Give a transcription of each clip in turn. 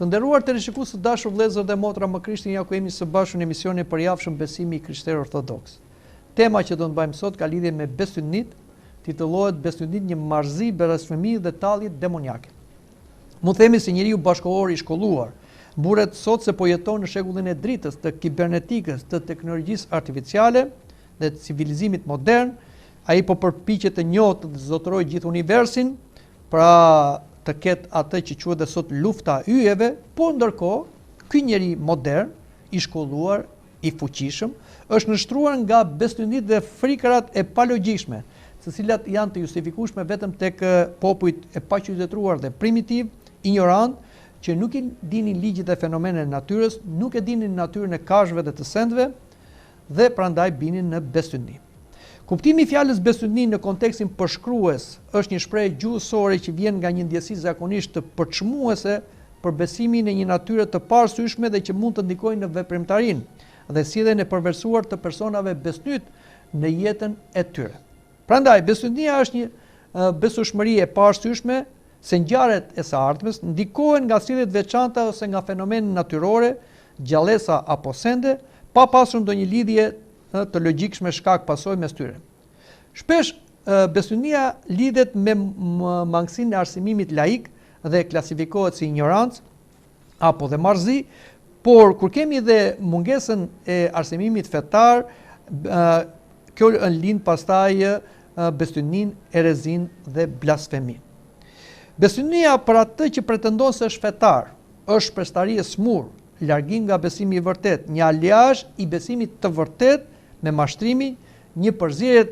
Të nderuar teleshikues të dashur vëllezër dhe motra më Krishtin, ja ku jemi së bashku në emisionin e përjavshëm Besimi i Krishterë Ortodoks. Tema që do të bëjmë sot ka lidhje me besynit, titullohet Besynit një marrëzi, blasfemi dhe tallje demoniake. Mund themi se njeriu bashkëkohor i shkolluar buret sot se po jeton në shekullin e dritës të kibernetikës, të teknologjisë artificiale dhe të civilizimit modern. Ai po përpiqet të njohë të zotërojë gjithë universin, pra të ketë atë që quhet dhe sot lufta e yjeve, po ndërkohë ky njeri modern, i shkolluar, i fuqishëm, është nështruar nga besynit dhe frikërat e palogjikshme, të cilat janë të justifikueshme vetëm tek popujt e paqytetëruar dhe primitiv, ignorant, që nuk i dinin ligjit dhe fenomenet e natyrës, nuk e dinin natyrën e kafshëve dhe të sendve, dhe prandaj binin në besyni. Kuptimi i fjalës besyni në kontekstin përshkrues është një shprehje gjuhësore që vjen nga një ndjesi zakonisht të përçmuese për besimin në një natyrë të parësyeshme dhe që mund të ndikojë në veprimtarinë dhe sjelljen e përvlerësuar të personave besnyt në jetën e tyre. Prandaj besynia është një besueshmëri e parësyeshme se ngjarjet e së ardhmes ndikohen nga sjelljet veçanta ose nga fenomenet natyrore, gjallësa apo sende, pa pasur ndonjë lidhje të logjikshme shkak pasojë mes tyre. Shpesh besynia lidhet me mangësinë e arsimimit laik dhe klasifikohet si ignorancë apo dhe marrëzi, por kur kemi dhe mungesën e arsimimit fetar, kjo lind pastaj besynin, erezin dhe blasfemin. Besynia për atë që pretendon se është fetar, është shpreshtari e smur, largim nga besimi i vërtet, një aliazh i besimit të vërtet me mashtrimi, një përzierje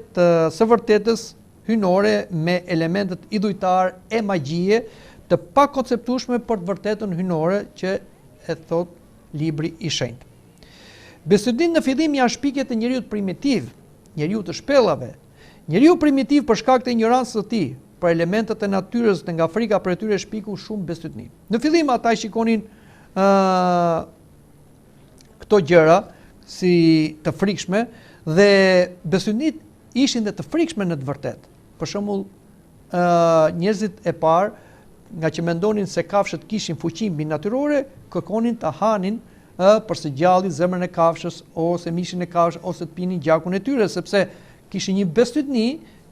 së vërtetës hynore me elementet idhujtar e magjie të pakonceptueshme për të vërtetën hynore që e thot libri i shenjtë. Besynit në fillim janë shpikjet e njeriu primitiv, njeriu të shpellave. Njeriu primitiv për shkak të ignorancës së tij për elementet e natyrës dhe nga frika për tyre shpiku shumë besyni. Në fillim ata shikonin këto gjëra si të frikshme dhe besynit ishin dhe të frikshme në të vërtet. Për shembull, njerëzit e parë, nga që mendonin se kafshët kishin fuqi mbi natyrore, kërkonin ta hanin për së gjalli zemrën e kafshës ose mishin e kafshës ose të pinin gjakun e tyre, sepse kishin një besynni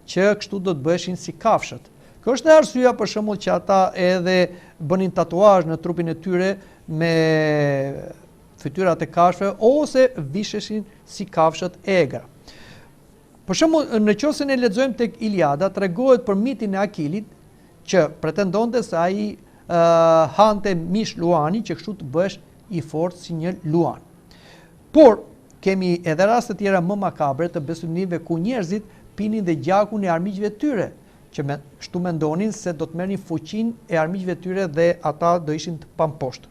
që kështu do të bëheshin si kafshët. Kjo është arsyeja për shembull që ata edhe bënin tatuazh në trupin e tyre me fytyrat e kafshëve ose visheshin si kafshët e egra. Për shembull, nëse ne lexojmë tek Iliada, tregohet për mitin e Akilit që pretendonte se ai hante mish luani që kështu të bëhesh i fortë si një luan. Por kemi edhe raste tjera më makabre të besynive ku njerëzit pinin dhe gjakun e armiqve të tyre, që kështu mendonin se do të merrnin fuqinë e armiqve të tyre dhe ata do ishin të pamposhtur.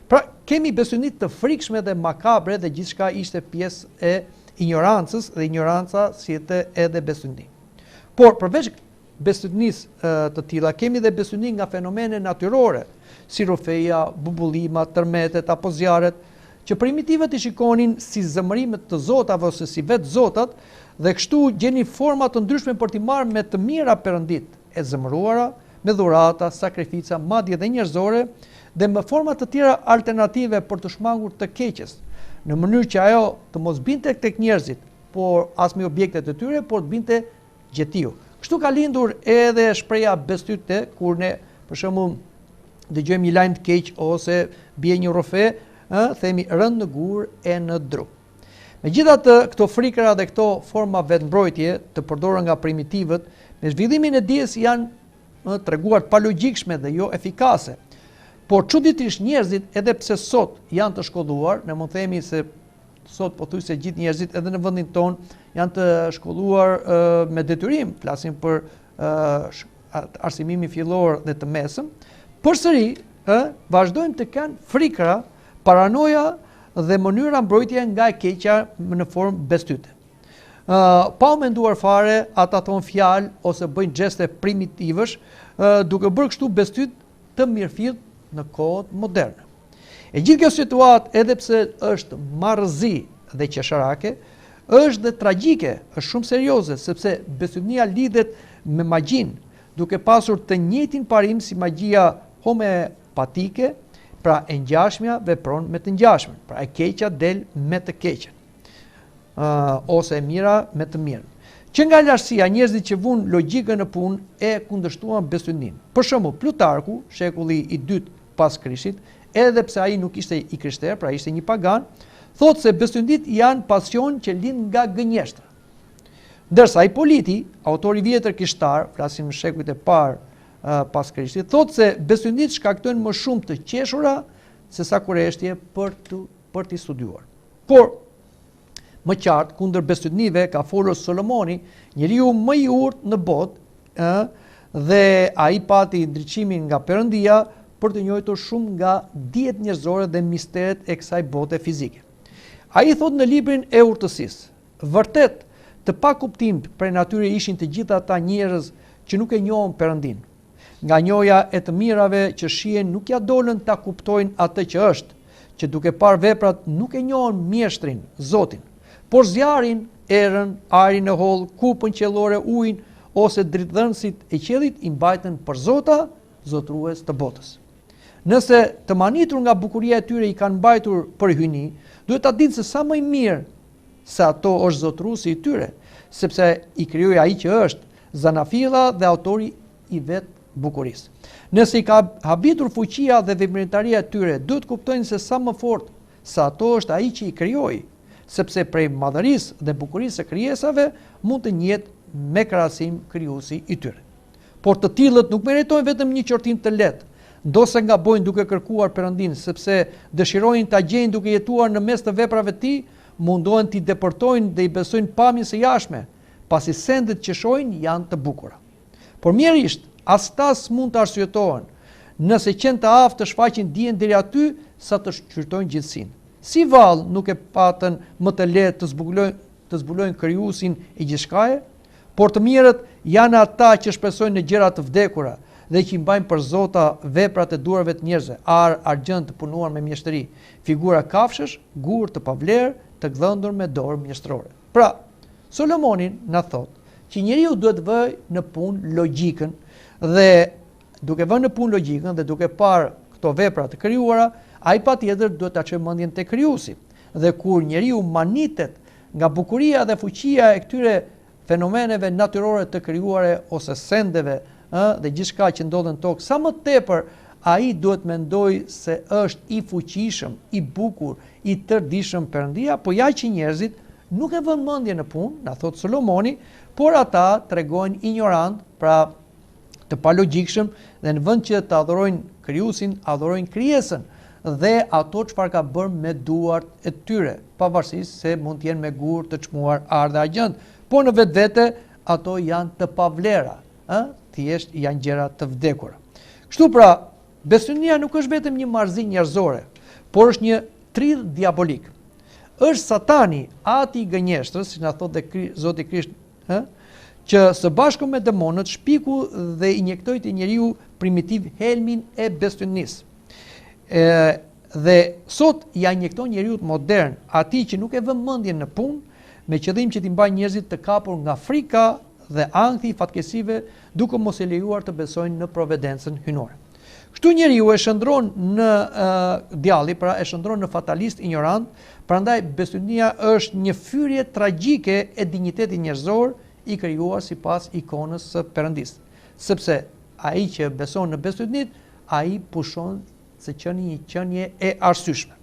Pra, kemi besynit të frikshme dhe makabre dhe gjithçka ishte pjesë e ignorancës dhe ignoranca sjellte edhe besyni. Por përveç besynisë të tilla, kemi dhe besyni nga fenomene natyrore, si rrofeja, bubullima, tërmetet apo zjarret, që primitivët i shikonin si zemërimet të zotave ose si vetë zotat, dhe kështu gjenin forma të ndryshme për t'i marrë me të mira perëndit e zemëruara, me dhurata, sakrifica, madje dhe njerëzore, dhe me forma të tjera alternative për të shmangur të keqes, në mënyrë që ajo të mos binte tek njerëzit, por as me objektet e tyre, por të binte gjetiu. Kështu ka lindur edhe shpreha besyte, kur ne, për shembull, dëgjojmë një lajm të keq ose bie një rrofe, themi rënd në gur e në dru. Megjithatë, këto frikëra dhe këto forma vetmbrojtje të përdorura nga primitivët, me zhvillimin e dijes janë treguar të palogjikshme dhe jo efikase. Por çuditërisht njerëzit, edhe pse sot janë të shkolluar, ne mund themi se sot pothuajse gjithë njerëzit edhe në vendin tonë janë të shkolluar me detyrim, flasim për arsimimin fillor dhe të mesëm, përsëri vazhdojnë të kenë frikëra, paranoja dhe mënyra mbrojtje nga e keqja në formë besyte. Pa u menduar fare, ata thonë fjalë ose bëjnë gjeste primitivësh, duke bërë kështu besyt të mirëfillt në kohët moderne. E gjithë kjo situatë, edhe pse është marrëzi dhe qesharake, është dhe tragjike, është shumë serioze, sepse besynia lidhet me magjin, duke pasur të njëjtin parim si magjia homeopatike, Pra e ngjashmja vepron me të ngjashmen, pra e keqja del me të keqen, ose e mira me të mirën. Që nga lartësia njerëzit që vunë logjikën në punë e kundërshtuan besëdin. Për shembull, Plutarku, shekulli i 2 pas Krishtit, edhe pse ai nuk ishte i krishterë, pra ishte një pagan, thotë se besëdit janë pasion që lind nga gënjeshtra. Ndërsa Hipoliti, autori vjetër kishtar, flasim në shekujt e parë pas Krishtit, thotë se besëdit shkaktojnë më shumë të qeshura se sa kureshtje për t'i studiuar. Por më qartë, kundër besëdnive ka folur Solomoni, njeriu më i urtë në botë, dhe ai pati ndriçimin nga Perëndia për të njohur shumë nga dijet njerëzore dhe misteret e kësaj bote fizike. Ai thot në librin e urtësisë, vërtet të pa kuptim për natyrë ishin të gjitha ata njerëz që nuk e njohën Perëndin. Nga njohja e të mirave që shihen nuk ja dolën ta kuptojnë atë që është, që duke parë veprat nuk e njohën mjeshtrin, Zotin, por zjarin, erën, ajrin e holl, kupën qellore, ujin ose dritdhënësit e qiellit i mbajtën për zota, zotrues të botës. Nëse të manitur nga bukuria e tyre i kanë mbajtur për hyni, duhet ta dinë se sa më i mirë se ato është zotruesi i tyre, sepse i krijoi ai që është, zanafilla dhe autori i vet bukurisë. Nëse i ka habitur fuqia dhe veprimtaria e tyre, duhet kuptojnë se sa më fort se ato është ai që i krijoi, sepse prej madhërisë dhe bukurisë së krijesave mund të njihet me krahasim krijuesi i tyre. Por të tillët nuk meritojnë vetëm një qortim të lehtë, ndose ngabojnë duke kërkuar Perëndin, sepse dëshirojnë ta gjejnë duke jetuar në mes të veprave të tij, mundohen t'i deportojnë dhe i besojnë pamjen së jashtme, pasi sendet që shohin janë të bukura. Por mjerisht, as ta s'mund të arsyetohen, nëse qenë të aftë të shfaqin dijen deri aty sa të shqyrtojnë gjithësinë. Si vallë nuk e patën më të lehtë të zbulojnë krijuesin e gjithçkaje, por të mirët janë ata që shpresojnë në gjëra të vdekura dhe që i mbajnë për zota veprat e duarve të njerëzve, argjend të punuar me mjeshtri, figura kafshësh, gur të pavlerë, të gdhëndur me dorë mjeshtrore. Pra, Solomonin na thotë që njeriu duhet vëj në punë logjikën dhe duke vënë në punë logjikën dhe duke parë këto vepra të krijuara, ai patjetër duhet ta çojë mendjen te krijuesi. Dhe kur njeriu manitet nga bukuria dhe fuqia e këtyre fenomeneve natyrore të krijuara ose sendeve, dhe gjithçka që ndodhen tokë, sa më tepër ai duhet mendoj se është i fuqishëm, i bukur, i tërdishëm Perëndia, po ja që njerëzit nuk e vënë mendje në punë, na thot Solomoni, por ata tregojnë ignorant, pra të palogjikshëm, dhe në vend që të adhurojnë krijuesin, adhurojnë krijesën dhe ato çfarë ka bërë me duart e tyre, pavarësisht se mund të jenë me gur të çmuar, ardhe agjend, por në vetvete ato janë të pavlera, thjesht janë gjëra të vdekura. Kështu pra, besënia nuk është vetëm një marrëzi njerëzore, por është një tridh diabolik. Është Satani, ati i gënjeshtrës, si na thotë dhe Zoti Krisht, që së bashku me demonët shpiku dhe injektoi te njeriu primitiv helmin e besënisë. Dhe sot ja injekton njeriu modern, atij që nuk e vën mendjen në punë, me qëllim që t'i mbajë njerëzit të kapur nga frika dhe ankthi i fatkesive, duke mos e lejuar të besojnë në providencën hynore. Kështu njeriu e shndron në djalli, pra e shndron në fatalist ignorant, prandaj besënia është një fyrje tragjike e dinjitetit njerëzor i krijuar sipas ikonës së Perëndisë. Sepse ai që beson në besënit, ai pushon se qenë një qenie e arsyeshme.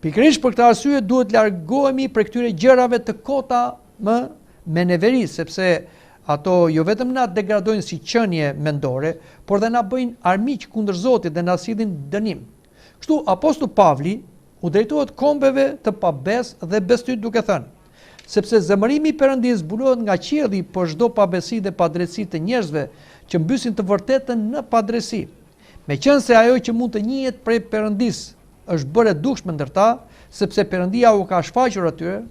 Pikërisht për këtë arsye duhet largohemi prej këtyre gjërave të kota me neveri, sepse ato jo vetëm na degradojnë si qenie mendore, por dhe na bëjnë armiq kundër Zotit dhe na sillin dënim. Kështu apostulli Pavli u drejtohet kombeve të pabes dhe besyt duke thënë: sepse zemërimi i Perëndis zbulohet nga qielli për çdo pabesi dhe padrejtësi të njerëzve që mbysin të vërtetën në padrejtësi. Meqense ajo që mund të njihet prej Perëndis është bërë e dukshme ndër ta, sepse Perëndia u ka shfaqur atyre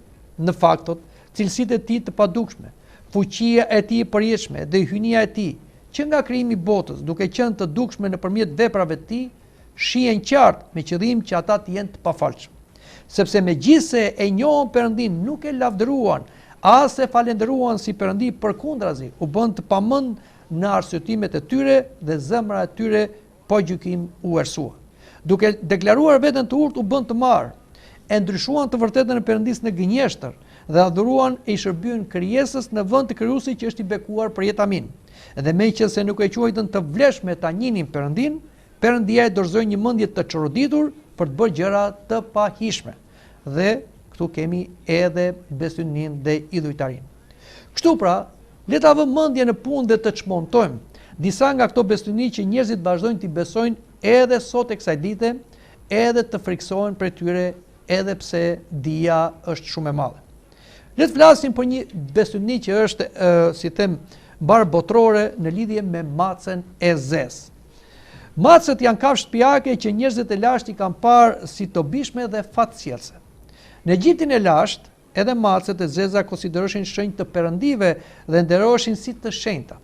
në faktot, cilësitë e tij të padukshme, fuqia e tij e përjetshme dhe hynia e tij, që nga krijimi i botës, duke qenë të dukshme nëpërmjet veprave të tij, shihen qartë me qëllim që ata të jenë të pafalshëm. Sepse megjithse e njohën Perëndin, nuk e lavdëruan, as e falendëruan si Perëndi, përkundrazi, u bën të pamend në arsyetimet e tyre dhe zemra e tyre pa gjykim u ersua. Duke deklaruar veten të urtë u bën të marë, e ndryshuan të vërtetën e Perëndisë në gënjeshtër dhe adhuruan e i shërbyen krijesës në vend të krijuesit që është i bekuar për jetë amin. Dhe meqense nuk e quajtën të vlefshme ta njihnin Perëndin, Perëndia e dorëzoi një mendje të çoroditur për të bërë gjëra të pahishme. Dhe këtu kemi edhe besynin dhe idhujtarin. Kështu pra, le ta vëmë mendje në punë dhe të çmontojmë disa nga këto besyni që njerëzit vazhdojnë t'i besojnë edhe sot e kësaj dite, edhe të friksohen për tyre, edhe pse dija është shumë e madhe. Le të flasim për një besyni që është, si them, barë botrore në lidhje me macën e zezë. Macët janë kafshë shtëpiake që njerëzit e lashtë i kanë parë si dobishme dhe fatësjellse. Në Egjiptin e lashtë, edhe macët e zeza konsideroheshin shenjë të perëndive dhe nderoheshin si të shenjta.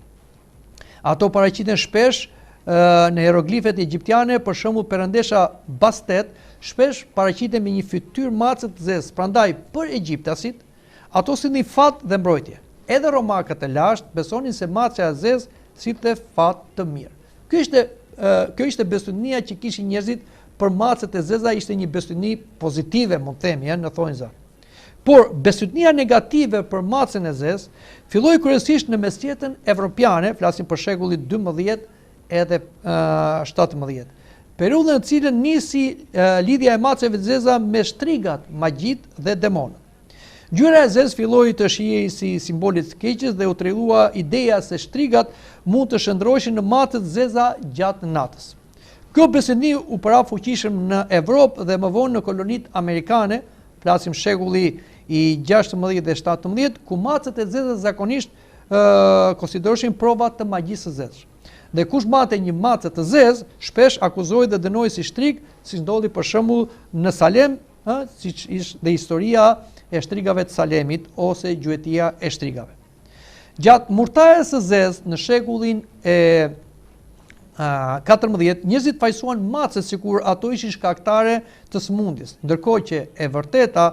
Ato paraqiten shpesh në hieroglifet egjiptiane, për shembull perëndesha Bastet shpesh paraqiten me një fytyrë macë të zezë. Prandaj për egjiptasit ato si një fat dhe mbrojtje. Edhe romakët e lashtë besonin se maca e zezë si të fat të mirë. Kjo ishte besynia që kishin njerëzit për macet e zeza, ishte një besyni pozitive, mund të themi, në thonjza. Por besynia negative për macën e zezë filloi kryesisht në mesjetën evropiane, flasim për shekullit 12 edhe 17. Periudhën në cilën nisi lidhja e maceve të zeza me shtrigat, magjit dhe demonët. Ngjyra e zezë filloi të shihej si simbolit të keqes dhe u tregua ideja se shtrigat mund të shndroheshin në macet zeza gjatë natës. Kjo besyni u para fuqishëm në Evropë dhe më vonë në kolonitë amerikane, flasim shekulli i 16 dhe 17, ku macet e zeza zakonisht konsideroheshin prova të magjisë së zezë. Dhe kush mate një macë të zezë, shpesh akuzohej dhe dënohej si shtrig, si ndodhi për shembull në Salem, siç ishte dhe historia e shtrigave të Salemit ose gjuetia e shtrigave. Gjatë murtajes së zezë në shekullin e 14, njerëzit fajsuan macet sikur ato ishin shkaktare të sëmundjes, ndërkohë që e vërteta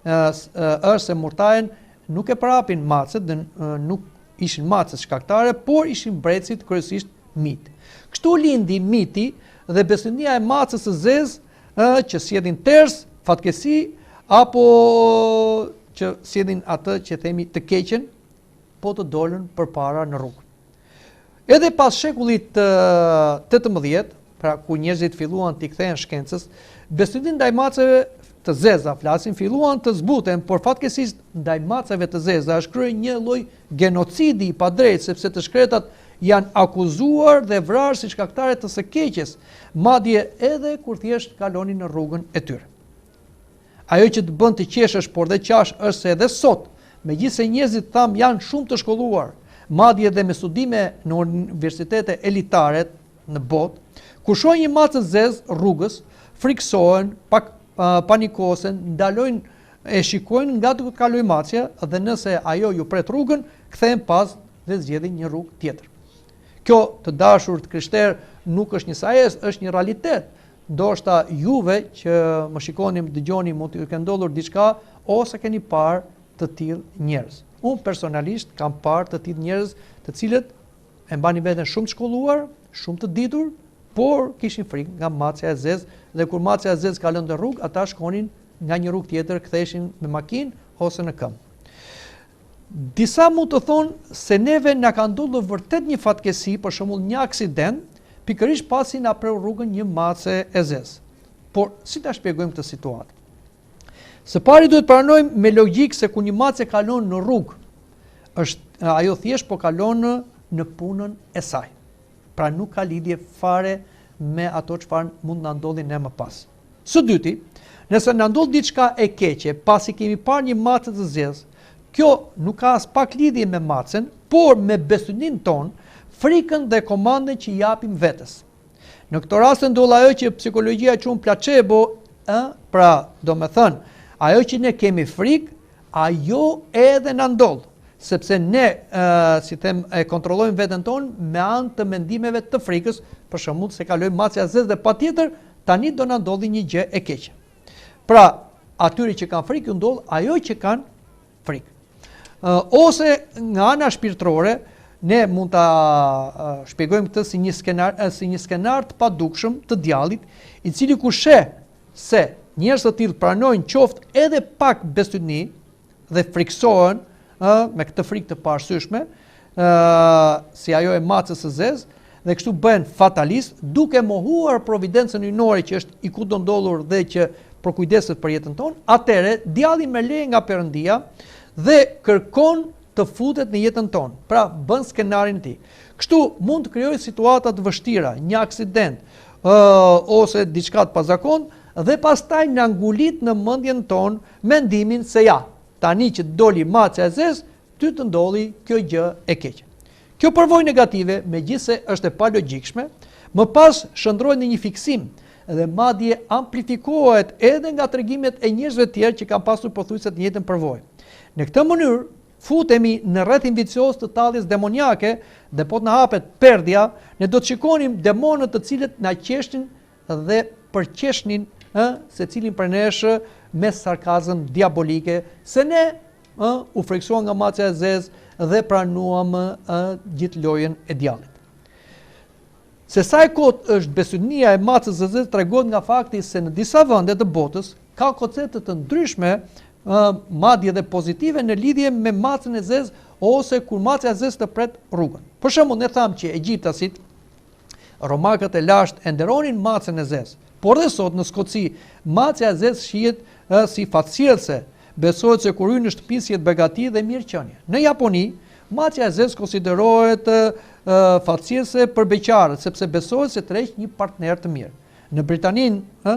është se murtajen nuk e parapin macet dhe nuk ishin macet shkaktare, por ishin mbretësit kryesisht mit. Kështu lindi miti dhe besynia e macës së zezë që sjellin ters, fatkesi, apo që sjellin atë që themi të keqen, po të dolën përpara në rrugë. Edhe pas shekullit 18, pra ku njerëzit filluan t'i kthehen shkencës, besynia ndaj macave të zeza, flasin, filluan të zbuten, por fatkeqësisht ndaj macave të zeza është kryer një lloj genocidi i padrejtë, sepse të shkretat janë akuzuar dhe vrarë si shkaktare të së keqes, madje edhe kur thjesht kalonin në rrugën e tyre. Ajo që të bën të qeshësh, por dhe qash, është se edhe sot, megjithëse njerëzit tham janë shumë të shkolluar, madje edhe me studime në universitete elitare në botë, kur shohin një macë zezë rrugës, friksohen, panikosen, ndalojnë e shikojnë nga të kalojë macja dhe nëse ajo ju pret rrugën, kthehen pas dhe zgjedhin një rrugë tjetër. Kjo, të dashur të krishterë, nuk është një sajes, është një realitet. Ndoshta juve që më shikoni, më dëgjoni, mund të kenë ndodhur diçka ose keni parë të tillë njerëz. Unë personalisht kam parë të tillë njerëz të cilët e mbanin veten shumë të shkolluar, shumë të ditur, por kishin frikë nga macja e zezë dhe kur macja e zezë kalonte rrugë, ata shkonin nga një rrugë tjetër, ktheheshin me makinë ose në këmbë. Disa mund të thonë se neve na ka ndodhur vërtet një fatkesi, për shembull një aksident, pikërisht pasi na preu rrugën një macë e zezë. Por si ta shpjegojmë këtë situatë? Së pari duhet pranojmë me logjikë se kur një macë kalon në rrugë, është ajo thjesht po kalon në punën e saj. Pra nuk ka lidhje fare me ato çfarë mund na ndodhi ne më pas. Së dyti, nëse na ndodh diçka e keqe pasi kemi parë një macë të zezë, kjo nuk ka as pak lidhje me macën, por me besynin ton, frikën dhe komandën që japim vetes. Në këtë rast ndodh ajo që psikologjia quhen placebo, pra do me thënë, ajo që ne kemi frikë, ajo edhe na ndodh, sepse ne, si them, e kontrollojmë veten tonë me anë të mendimeve të frikës, për shembull se kalojmë macja zezë dhe patjetër tani do na ndodhi një gjë e keqe. Pra, atyre që kanë frikë ndodh ajo që kanë frikë. Ose nga ana shpirtërore, ne mund ta shpjegojmë këtë si një skenar të padukshëm të djallit, i cili kur sheh se njerëz të tillë pranojnë qoftë edhe pak besyni dhe friksohen me këtë frikë të paarsyeshme, si ajo e macës së zezë, dhe kështu bëhen fatalist, duke mohuar providencën hyjnore që është i kudondodhur dhe që përkujdeset për jetën tonë. Atëherë djalli merr leje nga Perëndia dhe kërkon të futet në jetën tonë. Pra bën skenarin e tij. Kështu mund të krijojë situata të vështira, një aksident ose diçka të pazakontë dhe pastaj na ngulit në mendjen tonë mendimin se ja, tani që doli macja e zezë, ty të ndolli kjo gjë e keqe. Kjo përvojë negative, megjithse është e palogjikshme, më pas shndrohet në një fiksim dhe madje amplifikohet edhe nga tregimet e njerëzve të tjerë që kanë pasur pothuajse të njëjtën përvojë. Në këtë mënyrë futemi në rrethin vicioz të talljes demoniake dhe po të na hapet perdja, ne do të shikonim demonët të cilët na qeshnin dhe përqeshnin secilin prej nesh me sarkazëm diabolike, se ne u friksuam nga macja e zezë dhe pranuam gjithë lojën e djallit. Se sa e kot është besynia e macës së zezë tregon nga fakti se në disa vende të botës ka koncepte të ndryshme, madje dhe pozitive në lidhje me macën e zezë ose kur macja e zezë të pret rrugën. Për shembull, ne thamë që egjiptasit, romakët e lashtë e nderonin macën e zezë, por dhe sot në Skoci macja e zezë shihet si fatësirëse. Besohet se kur hyn në shtëpi si begati dhe mirëqenie. Në Japoni, macja e zezë konsiderohet fatësirëse për beqarët, sepse besohet se tërheq një partner të mirë. Në Britaninë,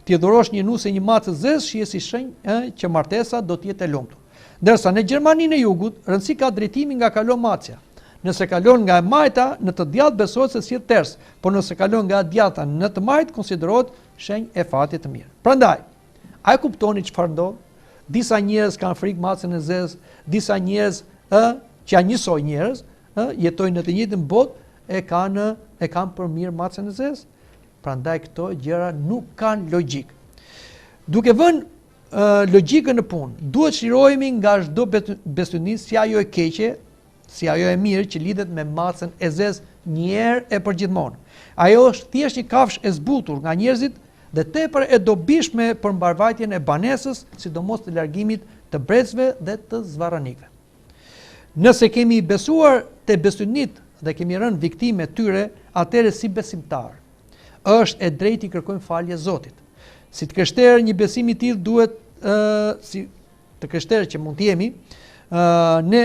ti dhurosh një nuse një macë zezë shihet si shenjë që martesa do të jetë e lumtur. Ndërsa në Gjermaninë e Jugut, rëndësi ka drejtimi nga kalon macja. Nëse kalon nga e majta, në të djathtë besohet se si ters, por nëse kalon nga e djathta në të majtë, konsiderohet shenjë e fatit të mirë. Prandaj, a e kuptoni çfarë ndodh? Disa njerëz kanë frikë macën e zezë, disa njerëz që janë njësoj njerëz, jetojnë në të njëjtën botë e kanë për mirë macën e zezë. Prandaj këto gjëra nuk kanë logjik. Duke vënë logjikën në punë, duhet shirohemi nga çdo besyni si ajo e keqe, si ajo e mirë që lidhet me macën e zezë një herë e përgjithmonë. Ajo është thjesht një kafshë e zbutur nga njerëzit dhe tepër e dobishme për mbarvajtjen e banesës, sidomos të largimit të brezve dhe të zvarranikëve. Nëse kemi besuar te besynit dhe kemi rënë viktime tyre, atëherë si besimtar është e drejtë i kërkojmë falje Zotit. Si të krishterë, një besim i tillë duhet si të krishterë që mund të jemi, ne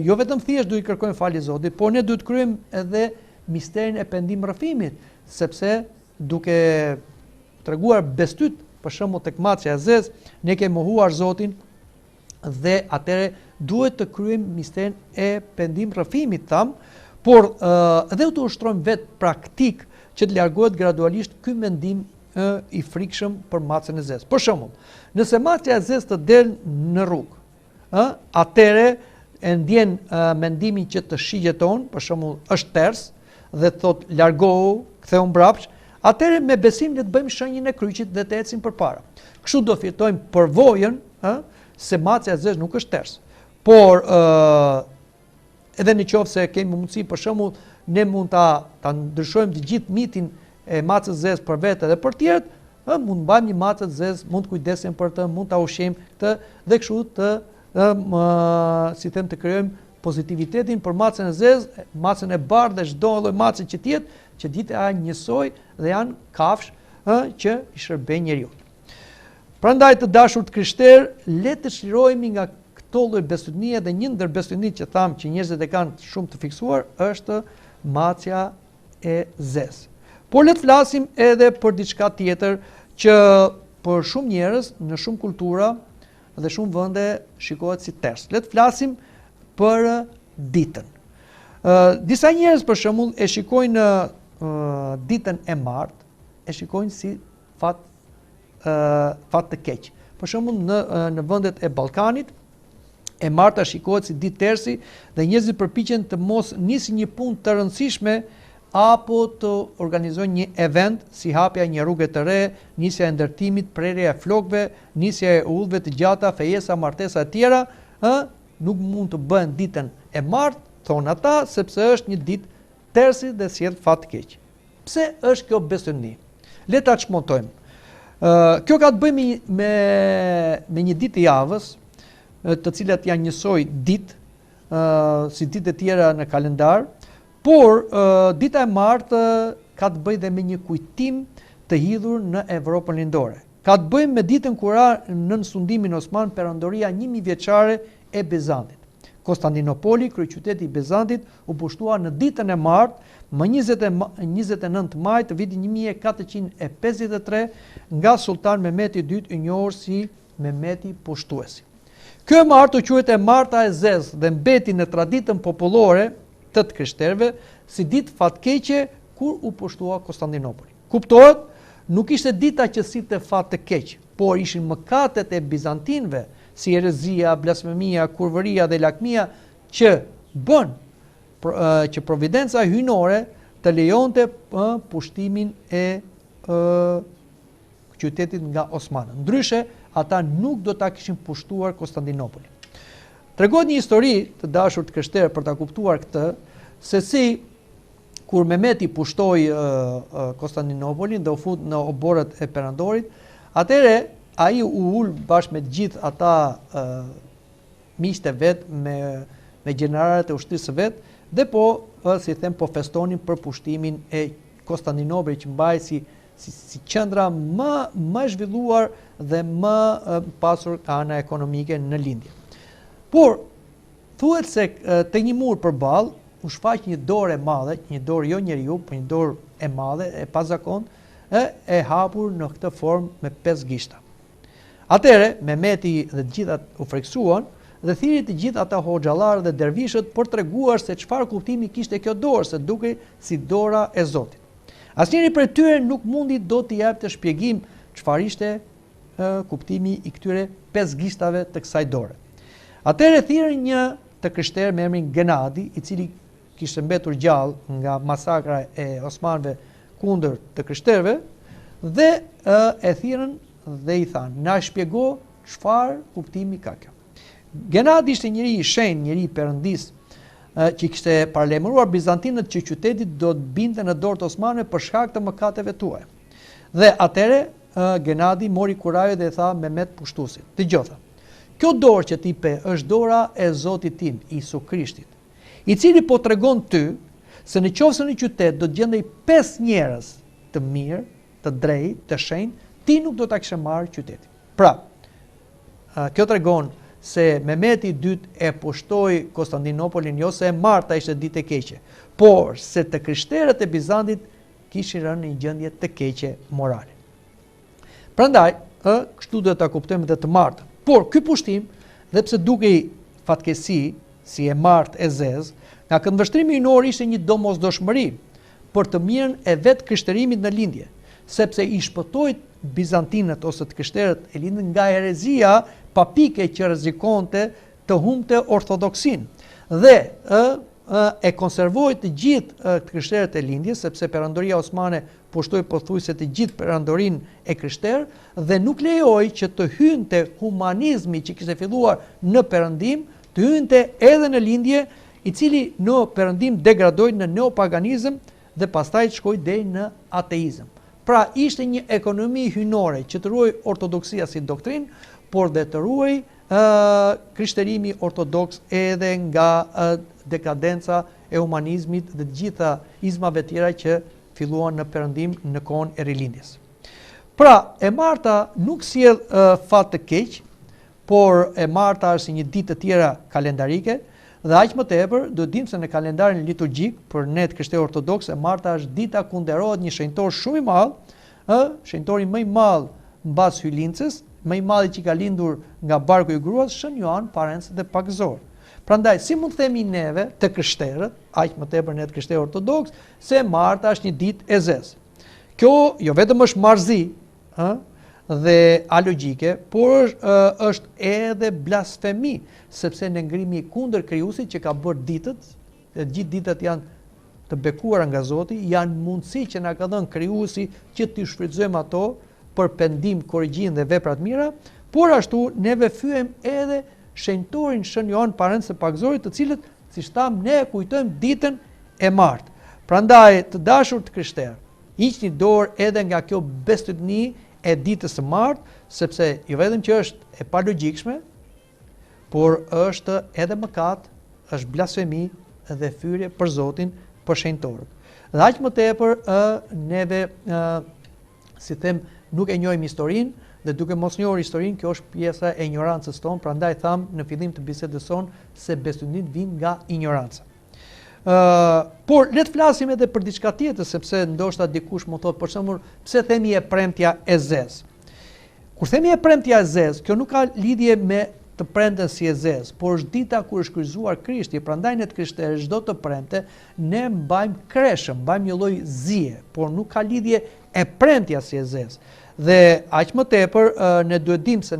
jo vetëm thjesht duhet i kërkojmë falje Zotit, por ne duhet kryejmë edhe misterin e pendim rrëfimit, sepse duke treguar bestyt, për shembull tek macja e zezë, ne kemi mohuar Zotin dhe atëre duhet të kryejmë misterin e pendim rrëfimit por edhe u të ushtrojmë vetë praktik që të largohet gradualisht ky mendim i frikshëm për macën e zezë. Për shembull, nëse macja e zezë të del në rrugë, atëre e ndjen mendimin që të shigjeton, për shembull është ters dhe thot largohu, ktheu mbrapsht, atëre me besim le të bëjmë shenjën e kryqit dhe të ecim përpara. Kështu do fitojmë përvojën se macja e zezë nuk është ters. Por edhe në qoftë se kemi mundësi, për shembull, ne mund ta ndryshojmë të gjithë mitin e macës zezë për vete dhe për tjerët, mund mbajmë një macë zezë, mund të kujdesim për të, mund ta ushqejmë këtë dhe kështu të krijojmë pozitivitetin për macën e zezë, macën e bardhë dhe çdo lloj mace që tjetë, që ditë janë njësoj dhe janë kafshë që i shërbejnë njeriu. Prandaj të dashur të krishterë, le të shirohemi nga këto lloj besynie dhe një ndër besynitë që thamë që njerëzit e kanë shumë të fiksuar është macja e zezë. Por le të flasim edhe për diçka tjetër që për shumë njerëz në shumë kultura dhe shumë vende shikohet si ters. Le të flasim për ditën. Disa njerëz për shembull e shikojnë ditën e martë, e shikojnë si fat të keq. Për shembull në vendet e Ballkanit, e marta shikohet si ditë tersi dhe njerëzit përpiqen të mos nisin një punë të rëndësishme apo të organizojnë një event si hapja një rruge të re, nisja e ndërtimit, prerja e flokëve, nisja e udhëve të gjata, fejesa, martesa e tjera, nuk mund të bëhen ditën e martë thonë ata, sepse është një ditë tërsi dhe sjell fat të keq. Pse është kjo besëni? Le ta çmontojmë. Kjo ka të bëjë me një ditë të javës, të cilat janë njësoj ditë si ditë e tjera në kalendar, por dita e martë ka të bëjë dhe me një kujtim të hidhur në Evropën lindore. Ka të bëjë me ditën kur në sundimin osman perandoria 1000 vjeçare e Bizantit. Konstantinopoli, kryeqyteti i Bizantit, u pushtua në ditën e martë, më 29 maj të vitit 1453 nga Sultan Mehmeti II i njohur si Mehmeti Pushtuesi. Kjo martë u quhet e Marta e Zezë dhe mbeti në traditën popullore të krishterëve si ditë fatkeqe kur u pushtua Konstantinopoli. Kuptohet, nuk ishte dita që silte fat të keq, por ishin mëkatet e bizantinëve, si herezia, blasfemia, kurvëria dhe lakmia që bën që providenca hyjnore të lejonte pushtimin e qytetit nga Osmanët. Ndryshe, ata nuk do ta kishin pushtuar Konstantinopolin. Tregohet një histori të dashur të krishterë për ta kuptuar këtë, se si kur Mehmeti pushtoi Konstantinopolin dhe u fut në oborët e perandorit, atëre ai u ul bashkë me të gjithë ata miqtë e vet, me gjeneralet e ushtrisë së vet, dhe po festonin për pushtimin e Konstantinopolit që mbaj si qendra më e zhvilluar dhe më pasur ka ana ekonomike në lindje. Por thuhet se te një mur përballë u shfaq një dorë e madhe, një dorë jo njeriu, por një dorë e madhe, e pazakontë, e hapur në këtë formë me 5 gishta. Atëre, Mehmeti dhe të gjithat u friksuan dhe thirrri të gjithë ata hoxhallarë dhe dervishët për treguar se çfarë kuptimi kishte kjo dorë, se dukej si dora e Zotit. Asnjëri prej tyre nuk mundi do t'i japte shpjegim çfarë ishte kuptimi i këtyre 5 gishtave të kësaj dore. Atëre thirrën një të krishterë me emrin Genadi, i cili kishte mbetur gjallë nga masakra e osmanëve kundër të krishterëve, dhe e thirrën dhe i thanë, na shpjego çfarë kuptimi ka kjo. Genadi ishte njëri i shenjtë, njëri i perëndis, që kishte paralajmëruar bizantinët që qyteti do të binte në dorë të osmanëve për shkak të mëkateve tuaja. Dhe atëre Genadi mori kurajë dhe i tha Mehmet Pushtuesit, dëgjoj, kjo dorë që ti pe është dora e Zotit tim, Isu Krishtit, i cili po tregon ty se në qoftë se në qytet do të gjendej 5 njerëz të mirë, të drejtë, të shenjtë, ti nuk do ta kishe marrë qytetin. Pra, kjo tregon se Mehmeti II e pushtoi Konstantinopolin jo se e marta ishte ditë e keqe, por se të krishterët e Bizantit kishin rënë në një gjendje të keqe morale. Prandaj, kështu do ta kuptojmë edhe të martën. Por ky pushtim, dhe pse dukej fatkesi, si e martë e zezë, nga këndvështrimi hyjnor ishte një domosdoshmëri për të mirën e vetë krishterimit në lindje, sepse i shpëtoi bizantinët ose të krishterët e lindën nga herezia papike që rrezikonte të humbte ortodoksin dhe e konservoi të gjithë të krishterët e lindjes, sepse perandoria osmane pushtoi pothuajse të gjithë perandorin e krishterë dhe nuk lejoi që të hynte humanizmi që kishte filluar në perëndim, të hynte edhe në lindje, i cili në perëndim degradoi në neopaganizëm dhe pastaj shkoi deri në ateizëm. Pra ishte një ekonomi hyjnore që të ruaj ortodoksia si doktrinë, por dhe të ruaj krishterimi ortodoks edhe nga dekadenca e humanizmit dhe të gjitha izmave tjera që filluan në perëndim në kohën e rilindjes. Pra, e marta nuk sjell fat të keq, por e marta është si një ditë të tjera kalendarike, dhe aq më tepër do të dimë se në kalendarin liturgjik për ne të krishterë ortodoks, e marta është dita ku nderohet një shenjtor shumë i madh, shenjtori më i madh mbas hyjlindjes, më i madhi që ka lindur nga barku i gruas, Shën Joan Parenc dhe Pagëzor. Prandaj, si mund të themi neve të krishterët, aq më tepër ne të krishterë ortodoks, se marta është një ditë e zezë. Kjo jo vetëm është marrëzi, dhe alogjike, por është edhe blasfemi, sepse në ngrimi kundër krijuesit që ka bërë ditët, dhe gjithë ditët janë të bekuara nga Zoti, janë mundësi që na ka dhënë krijuesi që t'i shfrytëzojmë ato për pendim, korrigjim dhe vepra të mira, por ashtu neve fyem edhe shenjtorin Shën Joan Parenc dhe Pagëzorit, të cilët siç tham, ne kujtojmë ditën e martë. Prandaj, të dashur të krishterë, hiqni dorë edhe nga kjo bestëdni e ditës së martë, sepse jo vetëm që është e palogjikshme, por është edhe mëkat, është blasfemi dhe fyrje për Zotin, për shenjtorët. Dhe aq më tepër neve, si them, nuk e njohim historinë, dhe duke mos njohur historinë, kjo është pjesa e ignorancës tonë, prandaj tham në fillim të bisedës sonë se bestëdnit vijnë nga ignoranca. Por le të flasim edhe për diçka tjetër, sepse ndoshta dikush më thotë, për shembull, pse themi e premtja e zezë. Kur themi e premtja e zezë, kjo nuk ka lidhje me të premten si e zezë, por është dita kur është kryqëzuar Krishti, prandaj ne të krishterë çdo të premte ne mbajmë kreshëm, mbajmë një lloj zije, por nuk ka lidhje e premtja si e zezë. Dhe aq më tepër ne duhet dim se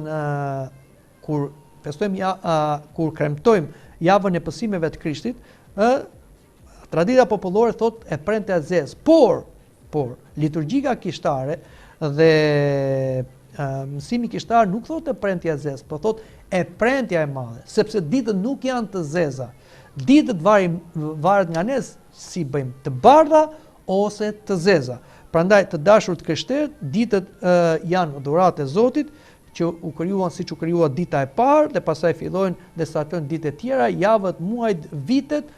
kur festojmë kur kremtojmë javën e pësimeve të Krishtit, tradita popullore thot e premte e zezë, por liturgjika kishtare dhe mësimi kishtar nuk thot e premtja e zezë, por thot e premtja e madhe, sepse ditët nuk janë të zeza. Ditët varet nga ne si bëjmë, të bardha ose të zeza. Prandaj të dashur të krishterët, ditët janë dhuratë e Zotit, që u krijuan siç u krijua dita e parë, dhe pastaj fillojnë dhe startojnë ditët tjera, javët, muajt, vitet,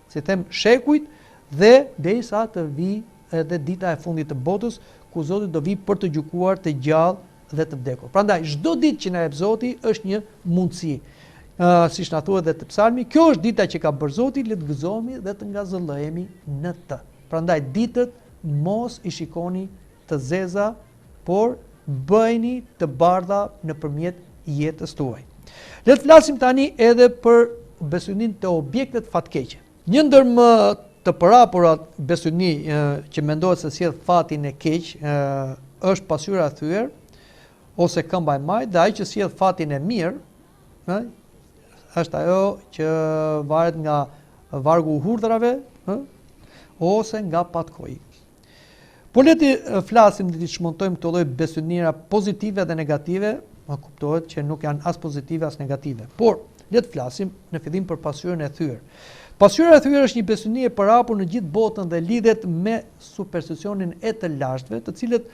si them, shekujt, dhe derisa të vijë edhe dita e fundit të botës, ku Zoti do vi për të gjykuar të gjallë dhe të vdekur. Prandaj çdo ditë që na jep Zoti është një mundësi. Siç na thuhet edhe te Psalmi, kjo është dita që ka bërë Zoti, le të gëzohemi dhe të ngazëllohemi në të. Prandaj ditët mos i shikoni të zeza, por bëjni të bardha nëpërmjet jetës tuaj. Le të flasim tani edhe për besëdnin të objektet fatkeqe. Një ndër më të parapurat besëdni që mendohet se sjell fatin e keq është pasyra e thyer ose këmba e majt, dhe ai që sjell fatin e mirë është ajo që varet nga vargu i hurdhrave ose nga patkoji. Po le të flasim dhe të shmontojmë këto lloj besëdnira pozitive dhe negative, kuptohet që nuk janë as pozitive as negative. Por le të flasim në fillim për pasyrën e thyer. Pasyra e thyer është një besëdni e parapur në gjithë botën dhe lidhet me supersticionin e të lashtëve, të cilët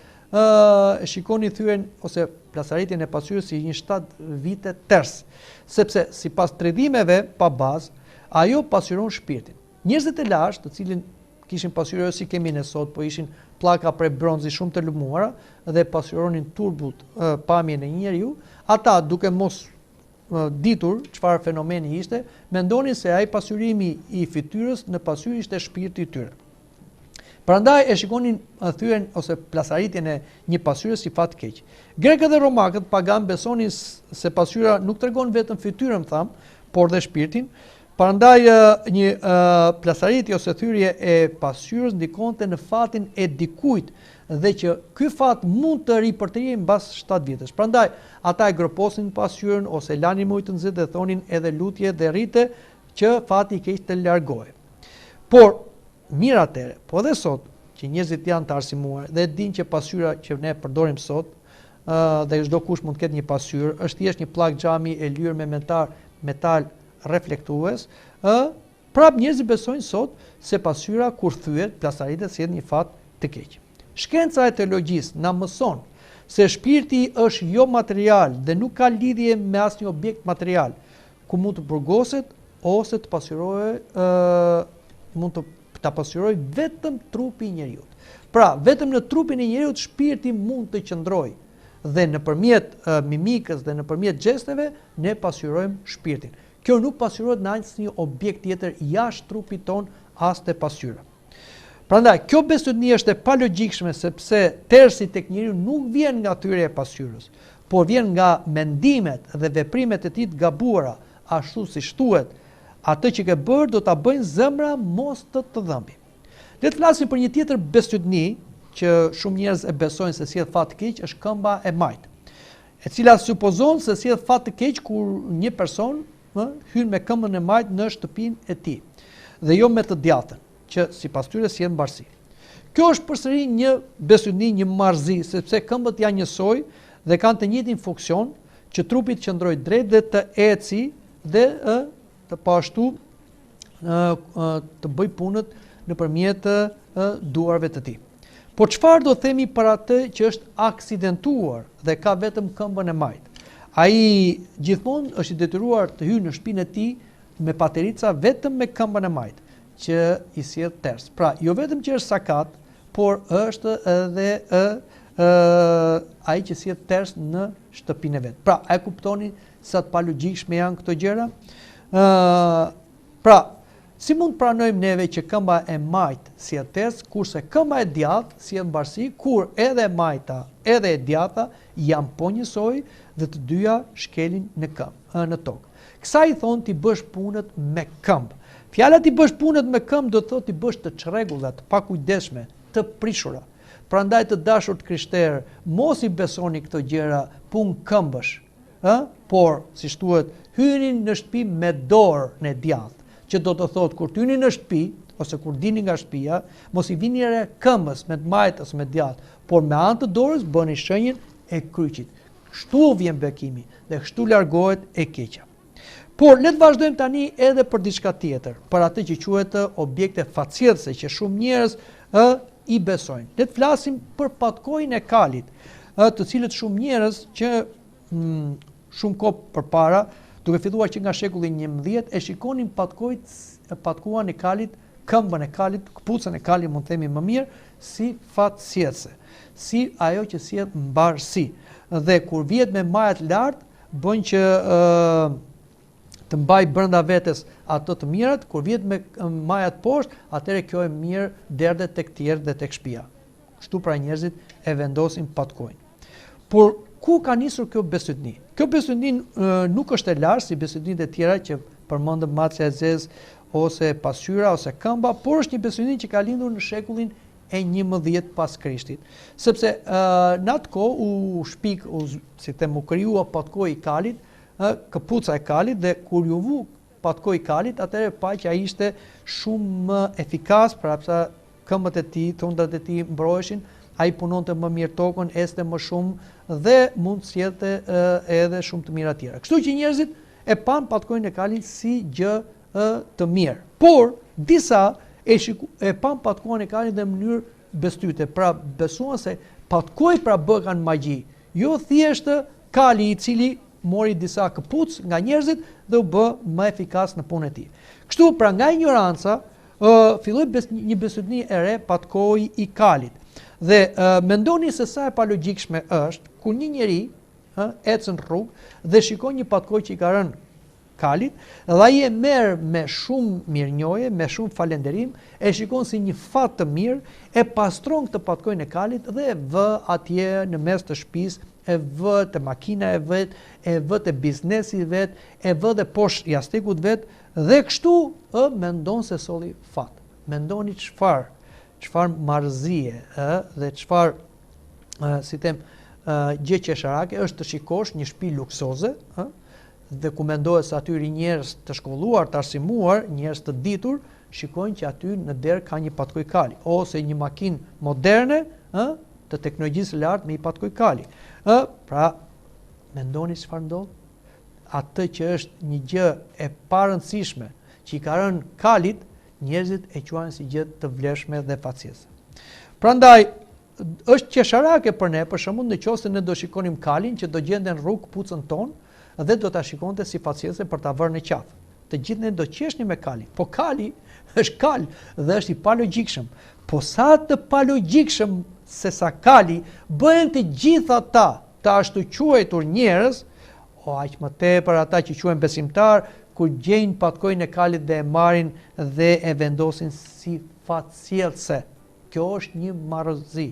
shikoni thyen ose plasaritjen e pasyrës si një 7 vite ters, sepse sipas tregimeve pa bazë, ajo pasyron shpirtin. Njerëzit e lashtë, të cilin kishin pasyrë si kemi ne sot, po ishin pllaka prej bronzi shumë të lëmuara dhe pasyronin turbut pamjen e një njeriu, ata duke mos ditur çfarë fenomeni ishte, mendonin se ai pasyrimi i fytyrës në pasyrë ishte shpirti i tyre. Prandaj e shikonin thyen ose plasaritjen e një pasyre si fat keq. Grekët dhe romakët pagan besonin se pasyra nuk tregon vetëm fytyrën, por dhe shpirtin. Prandaj një plasaritje ose thyrje e pasyrës ndikonte në fatin e dikujt dhe që ky fat mund të ripërtëhej mbas 7 vitesh. Prandaj ata e groposin pasyrën ose lanin ujë të nxehtë dhe thonin edhe lutje dhe rrite që fati i keq të largohej. Por mirë atëre, po dhe sot që njerëzit janë të arsimuar dhe dinë që pasyra që ne përdorim sot dhe çdo kush mund të ketë një pasyrë, është thjesht një pllak xhami e lyer me metal reflektues, prap njerëzit besojnë sot se pasyra kur thyet, plasaritet sjell një fat të keq. Shkenca e teologjisë na mëson se shpirti është jo material dhe nuk ka lidhje me asnjë objekt material, ku mund të burgoset ose të pasyrohej, mund të ta pasyroj vetëm trupi i njeriu. Pra, vetëm në trupin e njeriu shpirti mund të qëndrojë dhe nëpërmjet mimikës dhe nëpërmjet gjesteve ne pasyrojmë shpirtin. Kjo nuk pasyrojët në asnjë objekt tjetër jashtë trupit ton as te pasyra. Prandaj, kjo besëdni është e palogjikshme sepse tersi tek njeriu nuk vjen nga thyrja e pasyrës, por vjen nga mendimet dhe veprimet e tij të gabuara, ashtu siç thuhet, atë që ke bërë do ta bëjnë zemra mos të dhëmbi. Le të flasim për një tjetër besëdni që shumë njerëz e besojnë se sjell fat të keq, është këmba e majt, e cila supozon se sjell fat të keq kur një person hyn me këmbën e majt në shtëpinë e tij dhe jo me të djathtën, që sipas tyre sjell mbarsi. Kjo është përsëri një besëdni, një marrëzi, sepse këmbët janë njësoj dhe kanë të njëjtin funksion, që trupi të qëndrojë drejt dhe të eci dhe të pashtu të bëj punët nëpërmjet duarve të tij. Po çfarë do themi për atë që është aksidentuar dhe ka vetëm këmbën e majt? Ai gjithmonë është i detyruar të hyjë në shtëpinë e tij me paterica vetëm me këmbën e majt, që i sjell ters. Pra, jo vetëm që është sakat, por është edhe ai që sjell ters në shtëpinë e vet. Pra, a e kuptoni sa të palogjikshme janë këto gjëra? Pra, si mund pranojmë neve që këmba e majt sjell ters, kurse këmba e djathtë sjell mbarsi, kur edhe e majta edhe e djatha janë po njësoj dhe të dyja shkelin në tokë. Kësaj i thonë ti bësh punët me këmbë. Fjala ti bësh punët me këmbë do të thotë ti bësh të çrregulla, të pakujdesshme, të prishura. Prandaj të dashur të krishterë, mos i besoni këto gjëra punë këmbësh, por si thuhet, hyni në shtëpi me dorën e djathtë, që do të thotë kur hyni në shtëpi ose kur dini nga shtëpia, mos i vini re këmbës me të majtë ose me djathtë, por me anë të dorës bëni shenjën e kryqit. Kështu vjen bekimi dhe kështu largohet e keqja. Por le të vazhdojmë tani edhe për diçka tjetër, për atë që quhet objekte facjellëse që shumë njerëz i besojnë. Le të flasim për patkojën e kalit, të cilët shumë njerëz që shumë kohë përpara, duke filluar që nga shekulli 11, e shikonin patkuan e kalit, këmbën e kalit, këpucën e kalit, mund të themi më mirë, si facjellëse, si ajo që sjell mbarsi. Dhe kur vihet me majat lart, bën që të mbaj brenda vetes ato të mirat, kur vjet me majat poshtë, atëherë kjo e mirë derdhet tek tjerë dhe tek shtëpia. Kështu pra njerëzit e vendosin patkojnë. Por ku ka nisur kjo besëdni? Kjo besëdni nuk është e lartë si besëdnitë e tjera që përmendëm macja e zezë ose pasqyra ose këmba, por është një besëdni që ka lindur në shekullin e 11 pas Krishtit. Sepse në atë kohë u krijua patkoj i kalit, këpuca e kalit, dhe kur ju vu patkoj i kalit, atëherë pa që ai ishte shumë më efikas, prapsa këmbët e tij, thundrat e tij mbroheshin, ai punonte më mirë tokën, este më shumë dhe mund të sjellte edhe shumë të mira tjera. Kështu që njerëzit e pan patkojën e kalit si gjë të mirë. Por disa e pan patkojën e kalit në mënyrë bestyte, pra besuan se patkoj pra bëkan magji, jo thjesht kali i cili mori disa këpuc nga njerëzit dhe u bë më efikas në punën e tij. Kështu pra nga ignoranca filloi një besëdni e re patkoi i kalit. Dhe mendoni se sa e palogjikshme është kur një njeri ecën në rrugë dhe shikon një patkoj që i ka rënë kalit, dhe ai e merr me shumë mirënjohje, me shumë falënderim, e shikon si një fat të mirë, e pastron këtë patkojën e kalit dhe e vë atje në mes të shtëpisë, e vë të makina e vet, e vë të biznesi vet, e vë dhe poshtë jastikut vet, dhe kështu mendon se solli fat. Mendoni çfarë marrëzie dhe çfarë gjë qesharake është të shikosh një shtëpi luksoze, dhe ku mendohet se aty njerëz të shkolluar, të arsimuar, njerëz të ditur, shikojnë që aty në derë ka një patkoj kali, ose një makinë moderne, të teknologjisë lartë me një patkoj kali. Pra, mendoni çfarë ndodh? Atë që është një gjë e parëndësishme, që i ka rënë kalit, njerëzit e quajnë si gjë të vlefshme dhe facjellëse. Prandaj është qesharake për ne, për shembull, nëse ne do shikonim kalin që do gjenden rrugë këpucën tonë dhe do ta shikonte si facjellëse për ta vërë në qafë. Të gjithë ne do qeshnim me kalin. Po kali është kal dhe është i palogjikshëm. Po sa të palogjikshëm se sa kali bëhen të gjithë ata të ashtu quajtur njerëz, aq më tepër ata që quhen besimtar, kur gjejnë patkojën e kalit dhe e marrin dhe e vendosin si facjellëse. Kjo është një marrëzi.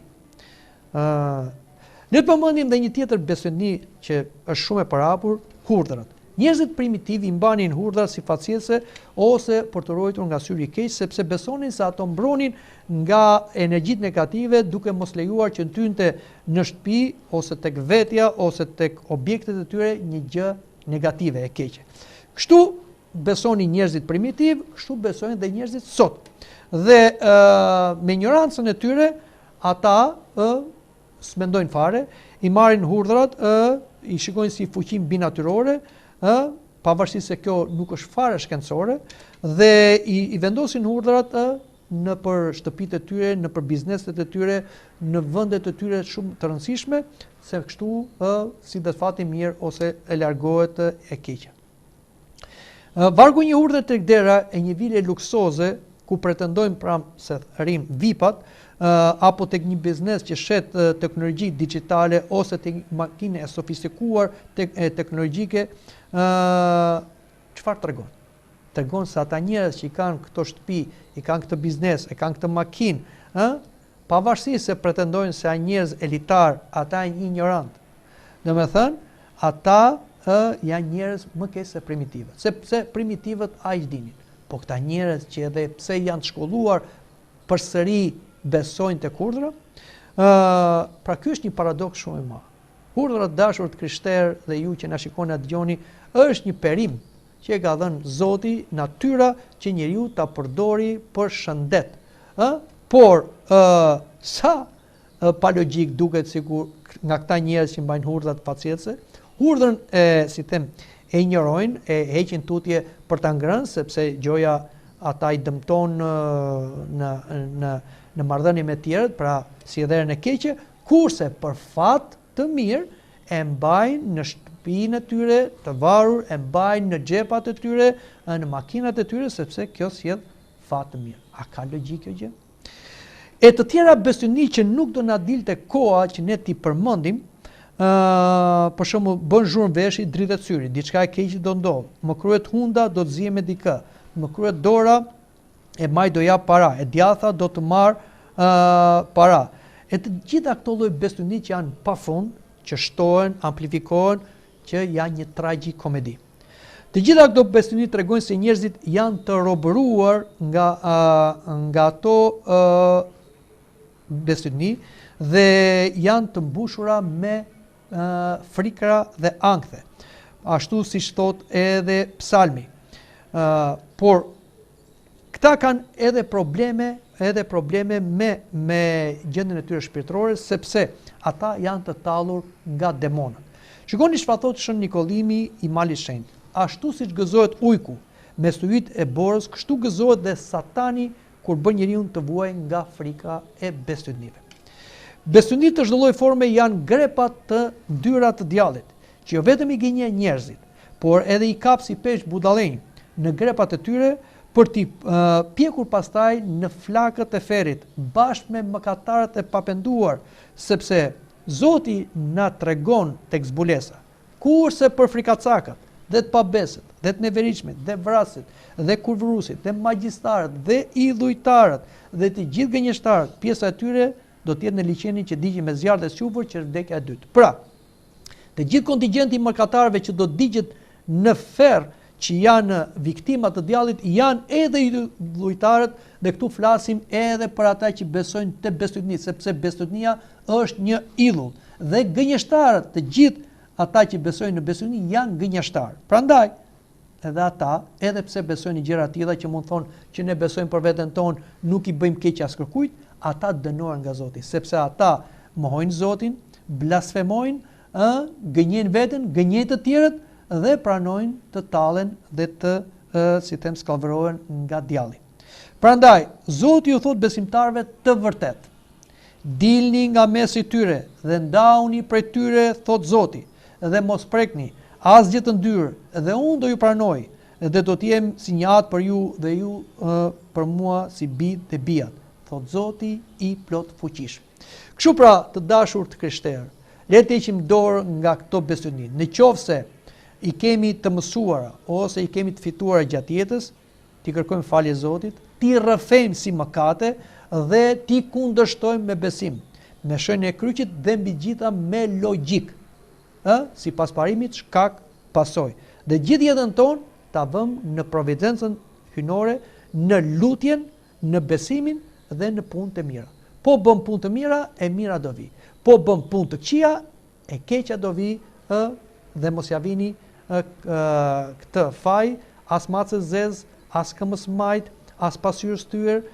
Ne përmendim dhe një tjetër besëdni që është shumë e parapur, hurdhrat. Njerëzit primitivi i mbanin hurdhrat si facjellëse ose për të ruajtur nga syri i keq, sepse besonin se ato mbronin nga energjitë negative, duke mos lejuar që ndynte në shtëpi ose tek vetja ose tek objektet e tyre një gjë negative e keqe. Kështu besonin njerëzit primitiv, kështu besojnë dhe njerëzit sot. Dhe me ignorancën e tyre, ata s'mendojnë fare, i marrin hurdhrat, i shikojnë si fuqi mbinatyrore, pavarësisht se kjo nuk është fare shkencore, dhe i vendosin urdhrat në për shtëpitë e tyre, në për bizneset e tyre, në vendet e tyre shumë të rëndësishme, se kështu si dhe fati mirë ose e largohet e keqja. Vargu një urdhër tek dera e një vile luksoze ku pretendojnë se rrim VIP-at, apo tek një biznes që shet teknologji digjitale ose tek makine e sofistikuar teknologjike, çfarë tregon? Tregon se ata njerëz që i kanë këto shtëpi, i kanë këtë biznes, e kanë këtë makinë, pavarësisht se pretendojnë se janë njerëz elitar, ata janë ignorant. Domethënë, ata janë njerëz më keq se primitivët, sepse primitivët aq dinin. Po këta njerëz që edhe pse janë të shkolluar përsëri besojnë tek urdhra, pra ky është një paradoks shumë i madh. Urdhra të dashur të krishterë dhe ju që na shikoni atë dëgjoni, është një perim që e ka dhënë Zoti, natyra që njeriu ta përdori për shëndet. Por sa pa logjik duket sikur nga këta njerëz që mbajnë urdhat faciese, urdhën e injorojnë, e heqin tutje për ta ngrënë, sepse gjoja ata i dëmton në marrëdhënie me tjerët, pra si dherën e keqe, kurse për fat të mirë e mbajnë në shtëpinë e tyre të varur, e mbajnë në xhepat e tyre, në makinat e tyre, sepse kjo sjell fat të mirë. A ka logjikë kjo gjë? E të tjera besyni që nuk do na dilte koha që ne t'i përmendim, për shembull bën zhurmë veshi, dridhet syri, diçka e keqe do ndodh, më kryet hunda, do të zihem me dikë, më kryet dora, e maj do jap para, e djatha do të marr para. E të gjitha këto lloj besyni që janë pafund, që shtohen, amplifikohen, që janë një tragjikomedi. Të gjitha këto besyni tregojnë se njerëzit janë të robëruar nga ato besyni dhe janë të mbushura me frikra dhe ankthe, ashtu si thot edhe Psalmi. Por këta kanë edhe probleme me gjendjen e tyre shpirtërore, sepse ata janë të tallur nga demonët. Shikoni çfarë thot Shën Nikolimi i Malit Shenjtë. Ashtu siç gëzohet ujku me syrit e borës, kështu gëzohet dhe Satani kur bën njeriu të vuajë nga frika e besynive. Besynit të çdo lloj forme janë grepat të dyra të djallit, që jo vetëm i gënjen njerëzit, por edhe i kap si peshq budallënj në grepat e tyre për t'i pjekur pastaj në flakët e ferrit, bashkë me mëkatarët e papenduar, sepse Zoti na tregon tek zbulesa, kurse për frikacakat, dhe të pabesët, dhe të neveritshmit, dhe vrasit, dhe kurvërusit, dhe magjistarët, dhe idhujtarët, dhe të gjithë gënjeshtarët, pjesa e tyre do të jetë në liçenin që digjen me zjarr dhe squfur, që është vdekja e dytë. Pra, të gjithë kontingjenti i mëkatarëve që do digjet në ferr, që janë viktima të djallit, janë edhe idhujtarët, dhe këtu flasim edhe për ata që besojnë te besynia, sepse besynia është një idhull, dhe gënjeshtarët, të gjithë ata që besojnë në besyni janë gënjeshtarë. Prandaj, edhe ata, edhe pse besojnë në gjëra të tilla që mund thonë që ne besojmë për veten tonë, nuk i bëjmë keq askërkujt, ata dënohen nga Zoti, sepse ata mohojnë Zotin, blasfemojnë, gënjejnë veten, gënjejnë të tjerët dhe pranojnë të tallen dhe të skallërohen nga djalli. Prandaj, Zoti u thot besimtarëve të vërtet: dilni nga mesi tyre dhe ndauni prej tyre, thot Zoti, dhe mos prekni asgjë të ndyrë, dhe unë do ju pranoj, dhe do të jem si një atë për ju dhe ju për mua si bijtë dhe bijat, thot Zoti i plot fuqishëm. Kështu pra, të dashur të krishterë, le të heqim dorë nga këto besyni. Në qoftë se i kemi të mësuara ose i kemi të fituara gjatë jetës, ti kërkojmë falje Zotit, ti rrëfejmë si mëkate dhe ti kundërshtojmë me besim, me shenjën e kryqit dhe mbi gjitha me logjik. Si pas parimit shkak pasoj. Dhe gjithë jetën tonë ta vëmë në providencën hynore, në lutjen, në besimin dhe në punë të mira. Po bëm punë të mira, e mira do vi. Po bëm punë të këqija, e keqja do vi, dhe mos ja vini këtë faj, as macës zez, as këmës majt, as pasyrës tyr,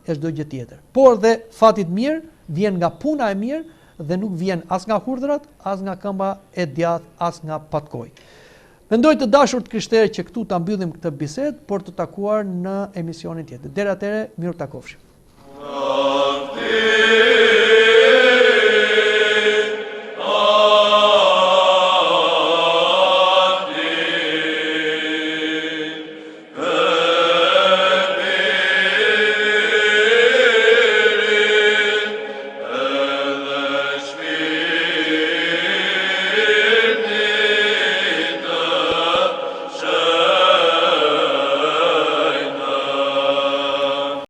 e çdo gjë tjetër. Por dhe fatit mirë vjen nga puna e mirë dhe nuk vjen as nga hurdhrat, as nga këmba e djathtë, as nga patkoj. Mendoj të dashur të krishterë që këtu ta mbyllim këtë bisedë, por të takuar në emisionin tjetër. Deri atëherë, mirë takofshim.